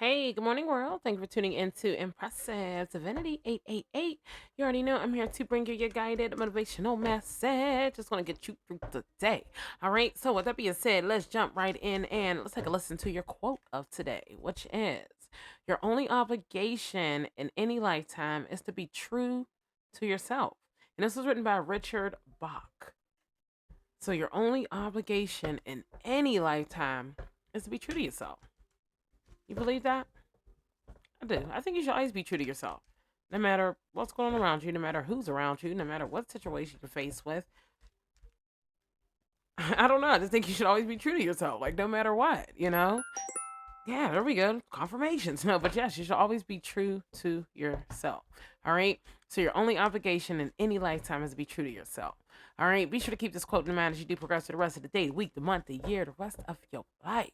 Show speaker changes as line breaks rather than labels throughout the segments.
Hey, good morning, world. Thank you for tuning into Impressive Divinity 888. You already know I'm here to bring you your guided motivational message. Just going to get you through the day. All right. So, with that being said, let's jump right in and let's take a listen to your quote of today, which is your only obligation in any lifetime is to be true to yourself. And this was written by Richard Bach. So, your only obligation in any lifetime is to be true to yourself. You believe that? I do. I think you should always be true to yourself. No matter what's going on around you, no matter who's around you, no matter what situation you're faced with. I don't know. I just think you should always be true to yourself. Like, no matter what. Yeah, there we go. Confirmations. No, but yes, you should always be true to yourself. All right. So, your only obligation in any lifetime is to be true to yourself. All right. Be sure to keep this quote in mind as you do progress to the rest of the day, the week, the month, the year, the rest of your life.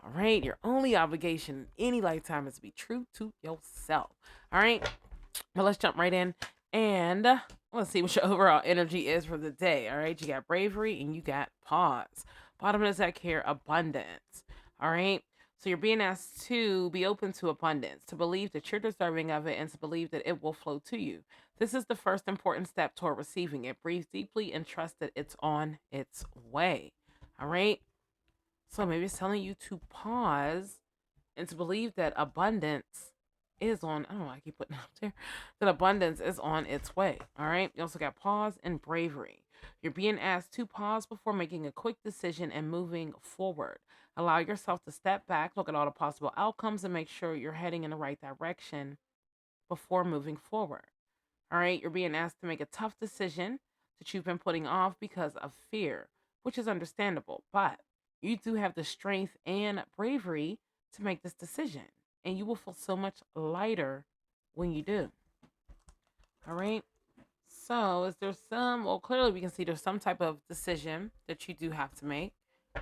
All right. Your only obligation in any lifetime is to be true to yourself. All right. Well, let's jump right in and let's see what your overall energy is for the day. All right. You got bravery and you got pause. Bottom of the deck here, abundance. All right. So you're being asked to be open to abundance, to believe that you're deserving of it, and to believe that it will flow to you. This is the first important step toward receiving it. Breathe deeply and trust that it's on its way. All right. So maybe it's telling you to pause and to believe that abundance is on. I don't know why I keep putting it up there. That abundance is on its way. All right. You also got pause and bravery. You're being asked to pause before making a quick decision and moving forward. Allow yourself to step back, look at all the possible outcomes, and make sure you're heading in the right direction before moving forward. All right. You're being asked to make a tough decision that you've been putting off because of fear, which is understandable. But you do have the strength and bravery to make this decision. And you will feel so much lighter when you do. All right. So, is there well, clearly we can see there's some type of decision that you do have to make.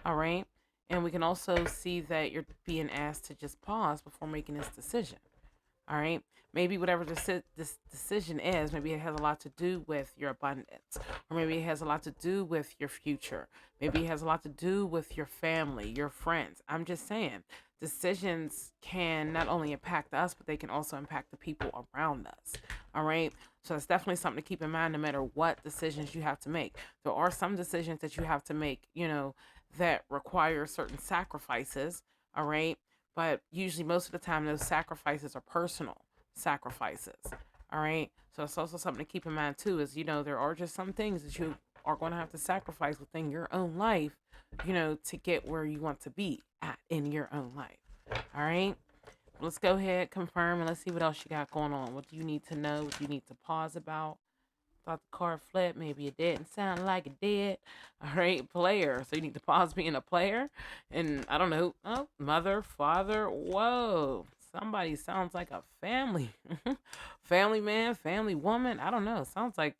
All right. And we can also see that you're being asked to just pause before making this decision. All right. Maybe whatever this decision is, maybe it has a lot to do with your abundance, or maybe it has a lot to do with your future. Maybe it has a lot to do with your family, your friends. I'm just saying, decisions can not only impact us, but they can also impact the people around us. All right. So it's definitely something to keep in mind no matter what decisions you have to make. There are some decisions that you have to make, that require certain sacrifices. All right, but usually most of the time those sacrifices are personal sacrifices. All right, so it's also something to keep in mind too, is there are just some things that you are going to have to sacrifice within your own life, to get where you want to be at in your own life. All right, let's go ahead, confirm, and let's see what else you got going on. What do you need to know? What do you need to pause about? Thought the card flipped. Maybe it didn't sound like it did. All right, player. So you need to pause being a player. And I don't know. Oh, mother, father. Whoa. Somebody sounds like a family. Family man, family woman. I don't know. Sounds like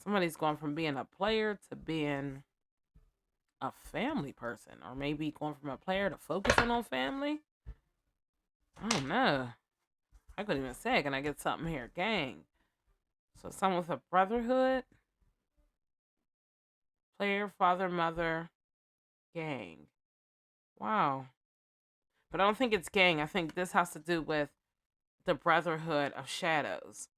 somebody's going from being a player to being a family person. Or maybe going from a player to focusing on family. I don't know. I couldn't even say, can I get something here? Gang. So someone with a brotherhood, player, father, mother, gang. Wow. But I don't think it's gang. I think this has to do with the brotherhood of shadows.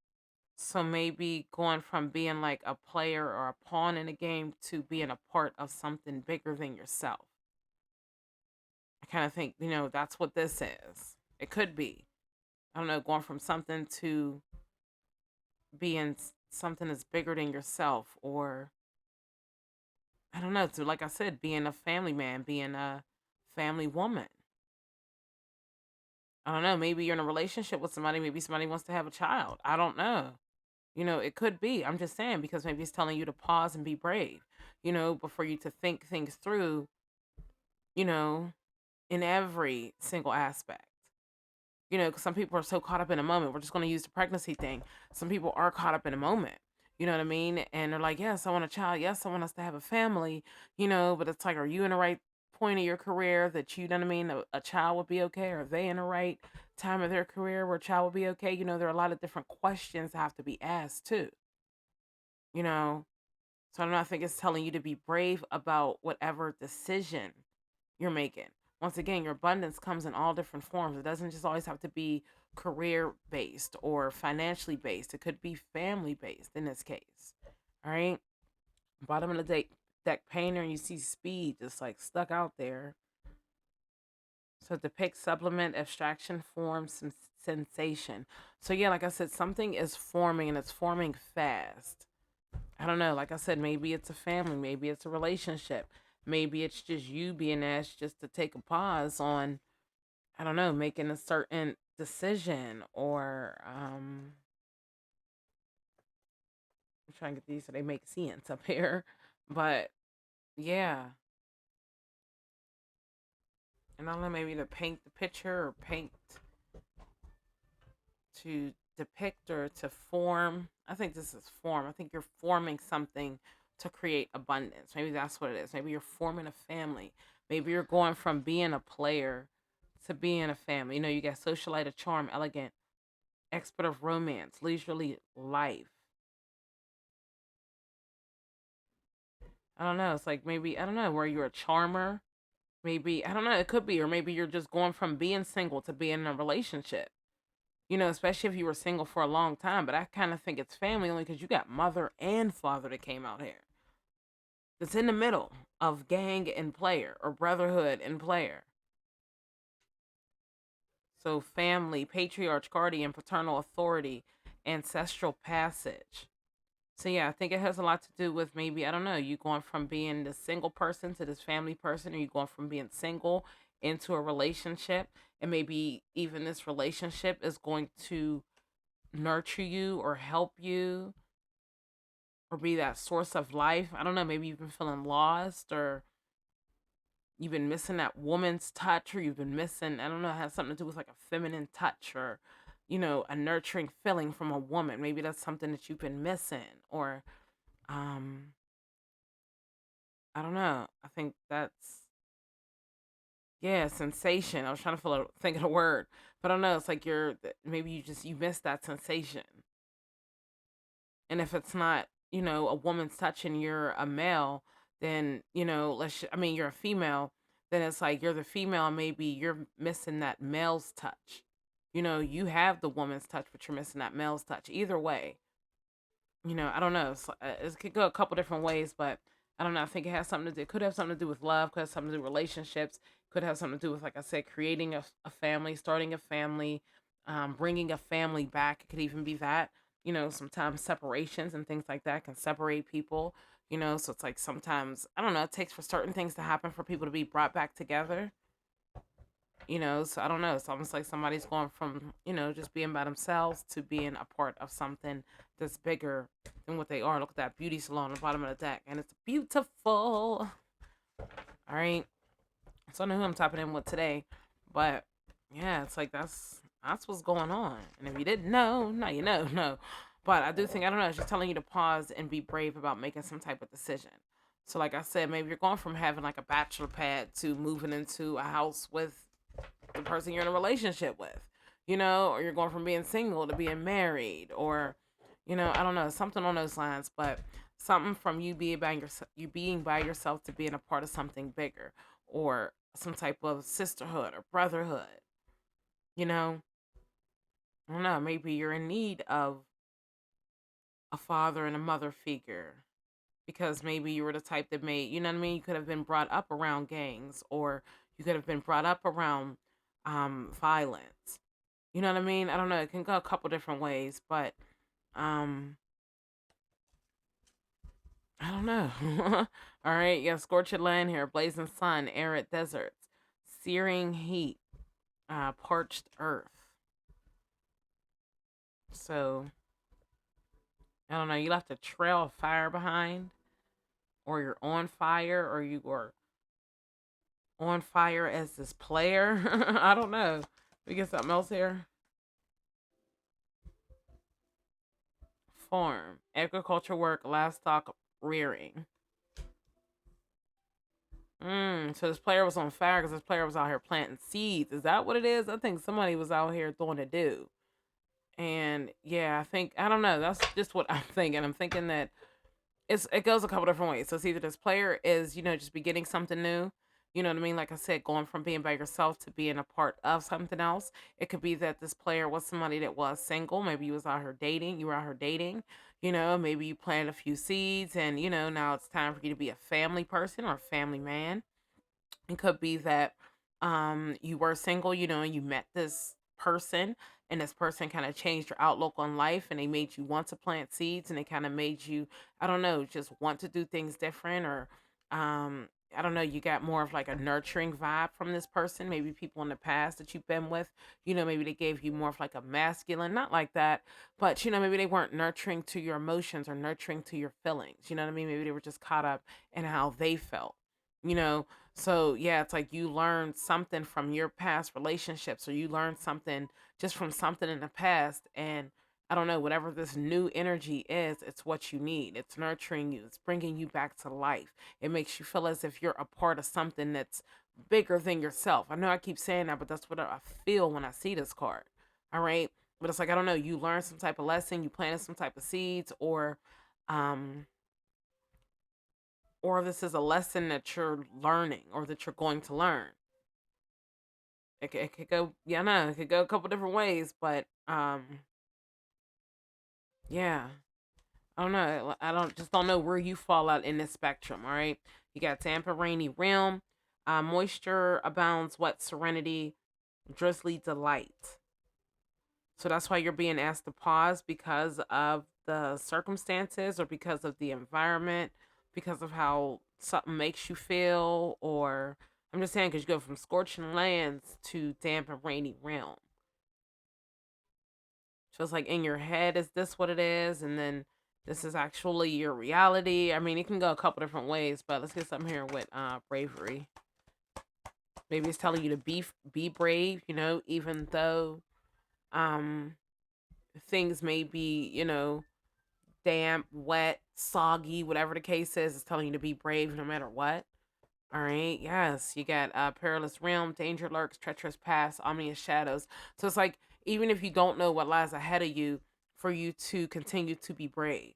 So maybe going from being like a player or a pawn in a game to being a part of something bigger than yourself. I kind of think, that's what this is. It could be. I don't know, going from something to being something that's bigger than yourself, or I don't know, to, like I said, being a family man, being a family woman. I don't know. Maybe you're in a relationship with somebody. Maybe somebody wants to have a child. I don't know. It could be. I'm just saying because maybe it's telling you to pause and be brave, before you to think things through, you know, in every single aspect. Because some people are so caught up in a moment. We're just going to use the pregnancy thing. Some people are caught up in a moment. You know what I mean? And they're like, yes, I want a child. Yes, I want us to have a family, but it's like, are you in the right point of your career that you know what I mean? A child would be okay? Are they in the right time of their career where a child would be okay? There are a lot of different questions that have to be asked too, you know? So I don't know. I think it's telling you to be brave about whatever decision you're making. once again, your abundance comes in all different forms. It doesn't just always have to be career based or financially based. It could be family based in this case. All right. Bottom of the deck painter, and you see speed just like stuck out there. So depict, supplement, abstraction, form, sensation. So yeah, like I said, something is forming and it's forming fast. I don't know. Like I said, maybe it's a family, maybe it's a relationship, maybe it's just you being asked just to take a pause on, I don't know, making a certain decision, or I'm trying to get these so they make sense up here. But yeah, and I don't know, maybe to paint the picture or paint to depict or to form. I think this is form. I think you're forming something to create abundance. Maybe that's what it is. Maybe you're forming a family. Maybe you're going from being a player to being a family. You know, you got socialite of charm, elegant, expert of romance, leisurely life. I don't know. It's like maybe, I don't know, where you're a charmer. Maybe, I don't know, it could be, or maybe you're just going from being single to being in a relationship. You know, especially if you were single for a long time. But I kind of think it's family only because you got mother and father that came out here. That's in the middle of gang and player, or brotherhood and player. So family, patriarch, guardian, paternal authority, ancestral passage. So yeah, I think it has a lot to do with, maybe, I don't know, you going from being this single person to this family person, or you going from being single into a relationship, and maybe even this relationship is going to nurture you or help you or be that source of life. I don't know, maybe you've been feeling lost, or you've been missing that woman's touch, or you've been missing, I don't know, it has something to do with like a feminine touch, or, you know, a nurturing feeling from a woman. Maybe that's something that you've been missing, or um I don't know. I think that's, yeah, sensation. I was trying to think of the word, but I don't know. It's like maybe you missed that sensation. And if it's not, you know, a woman's touch and you're a male, then, you know, I mean, you're a female, then it's like you're the female, maybe you're missing that male's touch. You know, you have the woman's touch, but you're missing that male's touch. Either way, you know, I don't know. It could go a couple different ways, but I don't know. I think it has something to do. It could have something to do with love. Could have something to do with relationships. Could have something to do with, like I said, creating a family, starting a family, bringing a family back. It could even be that. You know, sometimes separations and things like that can separate people. You know, so it's like sometimes, I don't know, it takes for certain things to happen for people to be brought back together. You know, so I don't know. It's almost like somebody's going from, you know, just being by themselves to being a part of something that's bigger than what they are. Look at that beauty salon on the bottom of the deck, and it's beautiful. All right. So I know who I'm tapping in with today, but yeah, it's like that's what's going on. And if you didn't know, now you know. No, but I do think, I don't know. It's just telling you to pause and be brave about making some type of decision. So like I said, maybe you're going from having like a bachelor pad to moving into a house with the person you're in a relationship with, you know, or you're going from being single to being married, or, you know, I don't know, something on those lines, but something from you being by yourself to being a part of something bigger, or some type of sisterhood or brotherhood, you know. I don't know, maybe you're in need of a father and a mother figure, because maybe you were the type that made, you know what I mean, you could have been brought up around gangs, or you could have been brought up around violence. You know what I mean? I don't know. It can go a couple different ways, but um, I don't know. All right, you got scorched land here, blazing sun, arid deserts, searing heat, parched earth. So I don't know. You left a trail of fire behind, or you're on fire, or you are on fire as this player. I don't know. We get something else here. Farm, agriculture work, livestock rearing. So this player was on fire because this player was out here planting seeds. Is that what it is? I think somebody was out here throwing a do. And yeah, I think, I don't know. That's just what I'm thinking. I'm thinking that it goes a couple different ways. So it's either this player is, you know, just beginning something new, You know what I mean? Like I said, going from being by yourself to being a part of something else. It could be that this player was somebody that was single. Maybe you was out here dating. You were out here dating. Maybe you planted a few seeds, and now it's time for you to be a family person or a family man. It could be that you were single, and you met this person, and this person kind of changed your outlook on life, and they made you want to plant seeds, and they kind of made you, I don't know, just want to do things different, or I don't know, you got more of like a nurturing vibe from this person. Maybe people in the past that you've been with, maybe they gave you more of like a masculine, not like that, but maybe they weren't nurturing to your emotions or nurturing to your feelings. You know what I mean? Maybe they were just caught up in how they felt. You know, so yeah, it's like you learned something from your past relationships, or you learned something just from something in the past. And I don't know, whatever this new energy is, it's what you need. It's nurturing you, it's bringing you back to life. It makes you feel as if you're a part of something that's bigger than yourself. I know I keep saying that, but that's what I feel when I see this card. All right. But it's like, I don't know, you learned some type of lesson, you planted some type of seeds, um, or this is a lesson that you're learning or that you're going to learn. It could go, yeah, no, it could go a couple different ways, but yeah, I don't know. I don't know where you fall out in this spectrum. All right, you got Tampa rainy realm, moisture abounds, wet serenity, drizzly delight. So that's why you're being asked to pause because of the circumstances or because of the environment, because of how something makes you feel, or I'm just saying because you go from scorching lands to damp and rainy realm. So it's like in your head, is this what it is? And then this is actually your reality. I mean, it can go a couple different ways, but let's get something here with bravery. Maybe it's telling you to be brave, even though um things may be, damp, wet, soggy, whatever the case is, it's telling you to be brave no matter what. All right. Yes, you got perilous realm, danger lurks, treacherous paths, ominous shadows. So it's like even if you don't know what lies ahead of you, for you to continue to be brave.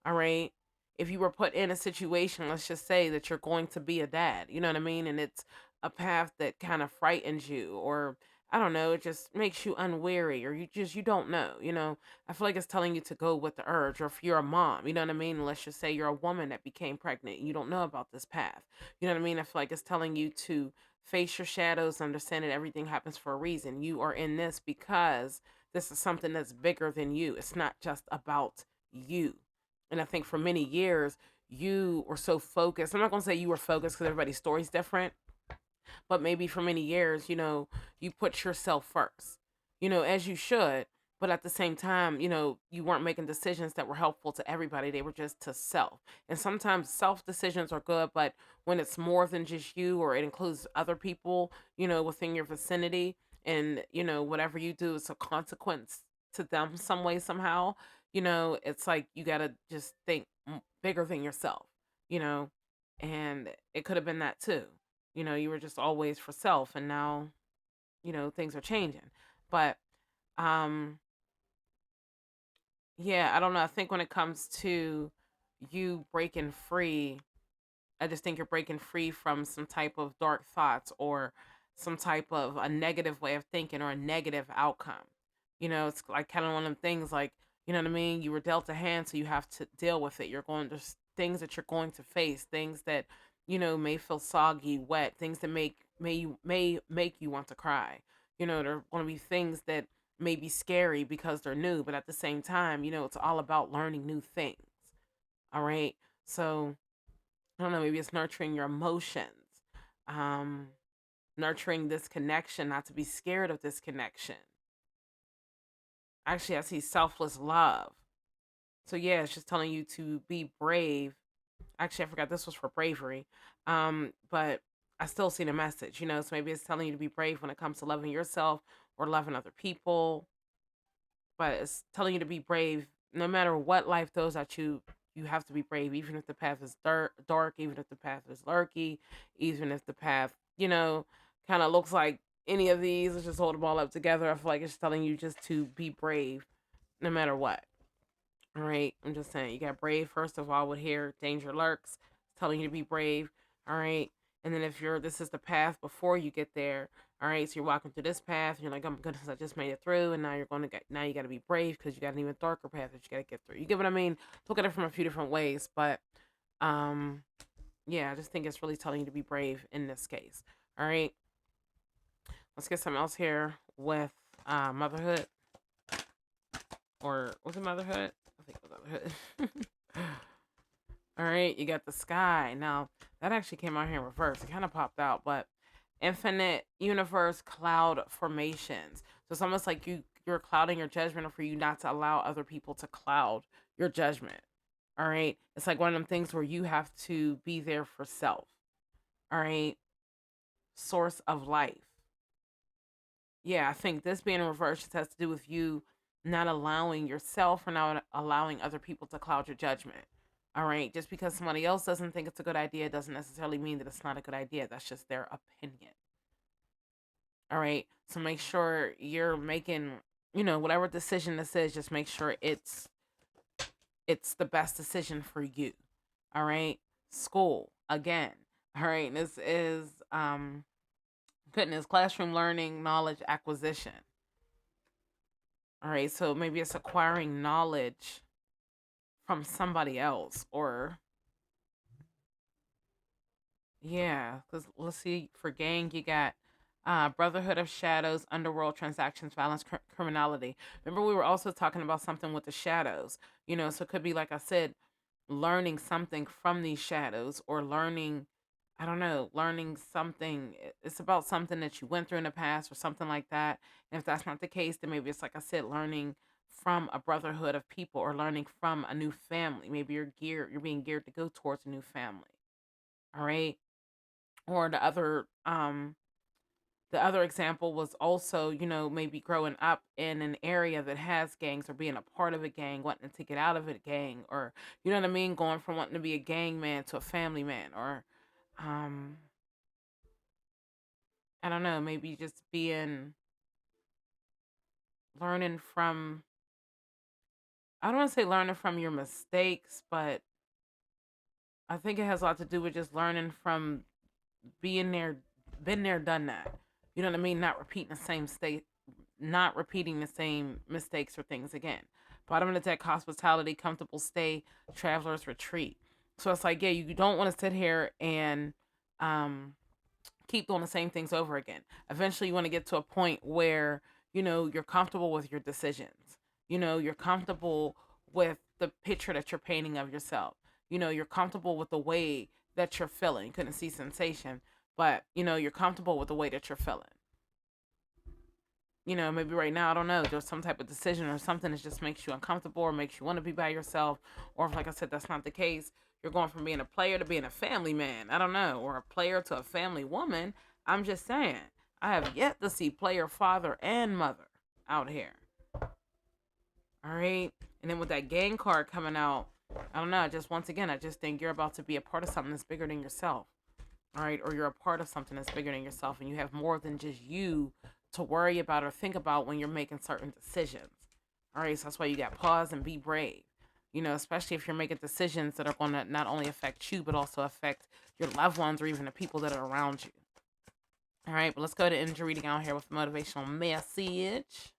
All right. If you were put in a situation, let's just say that you're going to be a dad, you know what I mean, and it's a path that kind of frightens you, or I don't know, it just makes you unwary, or you don't know, I feel like it's telling you to go with the urge, or if you're a mom, you know what I mean, let's just say you're a woman that became pregnant, and you don't know about this path. You know what I mean? I feel like it's telling you to face your shadows, understand that everything happens for a reason. You are in this because this is something that's bigger than you. It's not just about you. And I think for many years, you were so focused. I'm not going to say you were focused because everybody's story's different, but maybe for many years, you put yourself first, as you should. But at the same time, you weren't making decisions that were helpful to everybody. They were just to self. And sometimes self decisions are good, but when it's more than just you or it includes other people, within your vicinity, and, whatever you do is a consequence to them some way, somehow, it's like you got to just think bigger than yourself, you know, and it could have been that too. You were just always for self, and now, things are changing. But um yeah, I don't know. I think when it comes to you breaking free, I just think you're breaking free from some type of dark thoughts, or some type of a negative way of thinking, or a negative outcome. It's like kind of one of them things, like, you know what I mean? You were dealt a hand, so you have to deal with it. You're going to things that you're going to face, things that, may feel soggy, wet, things that may make you want to cry. There are going to be things that may be scary because they're new, but at the same time, it's all about learning new things. All right. So I don't know, maybe it's nurturing your emotions, um, nurturing this connection, not to be scared of this connection. Actually, I see selfless love. So yeah, it's just telling you to be brave. Actually, I forgot this was for bravery. But I still see the message, so maybe it's telling you to be brave when it comes to loving yourself or loving other people, but it's telling you to be brave no matter what life throws at you. You have to be brave, even if the path is dark, even if the path is lurky, even if the path, kind of looks like any of these. Let's just hold them all up together. I feel like it's telling you just to be brave no matter what. All right, I'm just saying, you got brave first of all with here. Danger lurks. It's telling you to be brave. All right, And then if this is the path before you get there, all right, so you're walking through this path, and you're like, oh my goodness, I just made it through, and now now you got to be brave because you got an even darker path that you got to get through. You get what I mean? Look at it from a few different ways, but um, yeah, I just think it's really telling you to be brave in this case. All right, let's get something else here with motherhood, or was it motherhood? I think it was motherhood. All right, you got the sky. Now, that actually came out here in reverse. It kind of popped out, but infinite universe cloud formations. So it's almost like you're clouding your judgment, or for you not to allow other people to cloud your judgment. All right? It's like one of them things where you have to be there for self. All right? Source of life. Yeah, I think this being in reverse just has to do with you not allowing yourself or not allowing other people to cloud your judgment. All right. Just because somebody else doesn't think it's a good idea doesn't necessarily mean that it's not a good idea. That's just their opinion. All right. So make sure you're making, whatever decision this is, just make sure it's the best decision for you. All right. School again. All right. This is goodness, classroom learning, knowledge acquisition. All right, so maybe it's acquiring knowledge from somebody else, or yeah, because let's see, for gang, you got Brotherhood of Shadows, Underworld Transactions, Violence, Criminality. Remember, we were also talking about something with the shadows, so it could be, like I said, learning something from these shadows, or learning, I don't know, learning something. It's about something that you went through in the past or something like that. And if that's not the case, then maybe it's, like I said, learning from a brotherhood of people, or learning from a new family. Maybe you're being geared to go towards a new family. All right. Or the other example was also, maybe growing up in an area that has gangs, or being a part of a gang, wanting to get out of a gang, or, you know what I mean? Going from wanting to be a gang man to a family man, or, um, I don't know, maybe just learning from, I don't want to say learning from your mistakes, but I think it has a lot to do with just learning from being there, been there, done that. You know what I mean? Not repeating the same mistakes or things again. Bottom of the deck, hospitality, comfortable stay, traveler's retreat. So it's like, yeah, you don't want to sit here and um, keep doing the same things over again. Eventually, you want to get to a point where, you're comfortable with your decisions. You're comfortable with the picture that you're painting of yourself. You're comfortable with the way that you're feeling. You couldn't see sensation, but, you're comfortable with the way that you're feeling. Maybe right now, I don't know, there's some type of decision or something that just makes you uncomfortable, or makes you want to be by yourself. Or if, like I said, that's not the case, you're going from being a player to being a family man. I don't know, or a player to a family woman. I'm just saying, I have yet to see player father and mother out here. All right. And then with that gang card coming out, I don't know. Just once again, I just think you're about to be a part of something that's bigger than yourself. All right. Or you're a part of something that's bigger than yourself, and you have more than just you to worry about or think about when you're making certain decisions. All right. So that's why you got pause and be brave. Especially if you're making decisions that are going to not only affect you, but also affect your loved ones, or even the people that are around you. All right. But let's go to energy reading out here with a motivational message.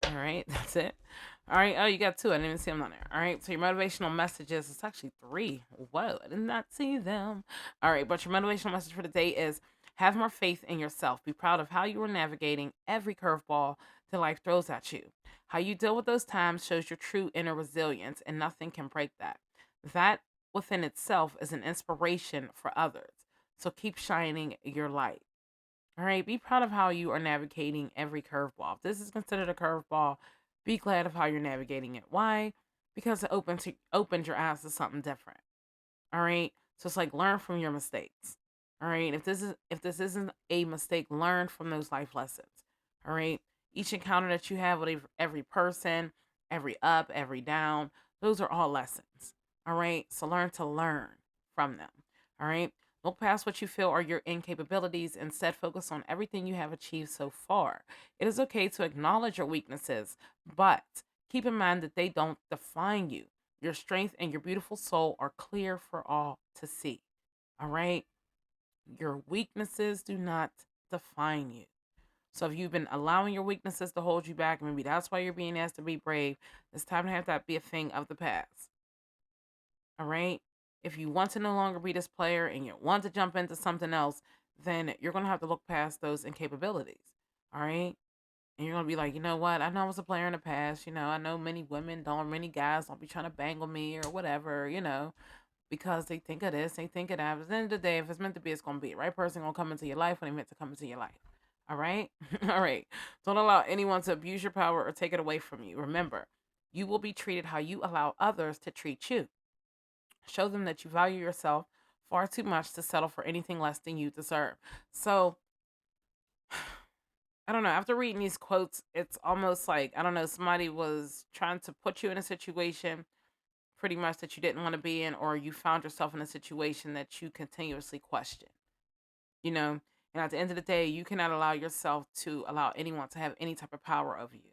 All right, that's it. All right. Oh, you got two. I didn't even see them on there. All right. So your motivational messages, it's actually three. Whoa, I did not see them. All right. But your motivational message for the day is have more faith in yourself. Be proud of how you are navigating every curveball that life throws at you. How you deal with those times shows your true inner resilience, and nothing can break that. That within itself is an inspiration for others. So keep shining your light. All right, be proud of how you are navigating every curveball. If this is considered a curveball, be glad of how you're navigating it. Why? Because it opens your eyes to something different. All right, so it's like learn from your mistakes. All right, if this isn't a mistake, learn from those life lessons. All right, each encounter that you have with every person, every up, every down, those are all lessons. All right, so learn to learn from them. All right. Look past what you feel are your incapabilities. Instead, focus on everything you have achieved so far. It is okay to acknowledge your weaknesses, but keep in mind that they don't define you. Your strength and your beautiful soul are clear for all to see. All right. Your weaknesses do not define you. So if you've been allowing your weaknesses to hold you back, maybe that's why you're being asked to be brave. It's time to have that be a thing of the past. All right. If you want to no longer be this player and you want to jump into something else, then you're going to have to look past those incapabilities. All right. And you're going to be like, you know what? I know I was a player in the past. I know many guys don't be trying to bangle me or whatever, because they think of this, they think of that. But at the end of the day, if it's meant to be, it's going to be. The right person going to come into your life when they meant to come into your life. All right? All right. Don't allow anyone to abuse your power or take it away from you. Remember, you will be treated how you allow others to treat you. Show them that you value yourself far too much to settle for anything less than you deserve. So, I don't know. After reading these quotes, it's almost like, I don't know, somebody was trying to put you in a situation pretty much that you didn't want to be in, or you found yourself in a situation that you continuously question, you know? And at the end of the day, you cannot allow yourself to allow anyone to have any type of power over you.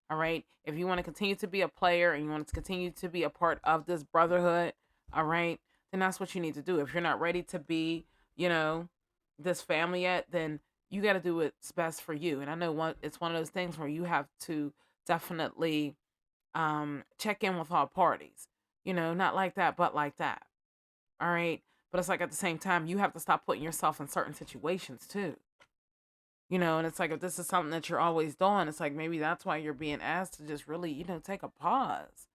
All right. If you want to continue to be a player and you want to continue to be a part of this brotherhood, all right, then that's what you need to do. If you're not ready to be, you know, this family yet, then you got to do what's best for you. And I know it's one of those things where you have to definitely check in with all parties. Not like that, but like that. All right. But it's like at the same time, you have to stop putting yourself in certain situations too. And it's like if this is something that you're always doing, it's like maybe that's why you're being asked to just really, take a pause.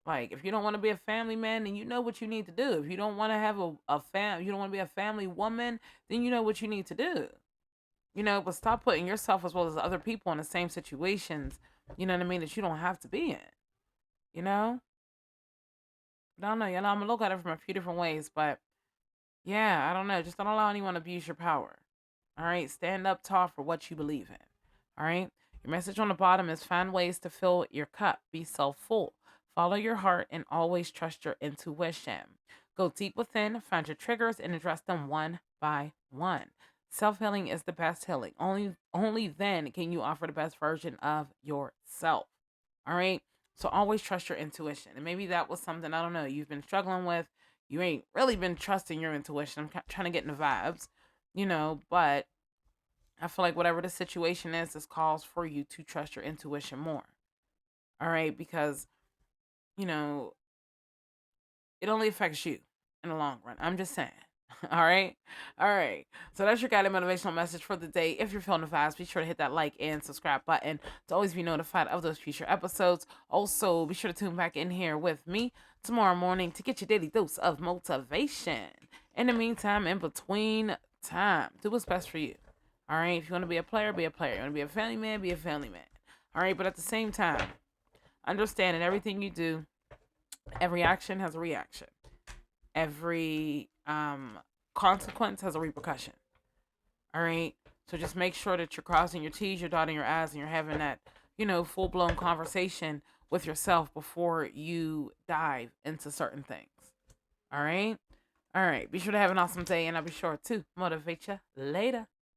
Like if you don't want to be a family man, then you know what you need to do. If you don't want to have you don't want to be a family woman, then you know what you need to do. But stop putting yourself as well as other people in the same situations, you know what I mean, that you don't have to be in, you know? But I don't know, I'm gonna look at it from a few different ways, but yeah, I don't know. Just don't allow anyone to abuse your power. All right. Stand up tall for what you believe in. All right. Your message on the bottom is find ways to fill your cup. Be so full. Follow your heart and always trust your intuition. Go deep within, find your triggers, and address them one by one. Self-healing is the best healing. Only then can you offer the best version of yourself. All right. So always trust your intuition. And maybe that was something, I don't know, you've been struggling with. You ain't really been trusting your intuition. I'm trying to get in the vibes, but I feel like whatever the situation is, this calls for you to trust your intuition more. All right. Because, you know, it only affects you in the long run. I'm just saying. All right. All right. So that's your guided motivational message for the day. If you're feeling the vibes, be sure to hit that like and subscribe button to always be notified of those future episodes. Also, be sure to tune back in here with me tomorrow morning to get your daily dose of motivation. In the meantime, in between time, do what's best for you. All right. If you want to be a player, be a player. You want to be a family man, be a family man. All right. But at the same time, understand that everything you do, every action has a reaction. Every consequence has a repercussion. All right. So just make sure that you're crossing your T's, you're dotting your I's, and you're having that, full blown conversation with yourself before you dive into certain things. All right. All right. Be sure to have an awesome day, and I'll be sure to motivate you later.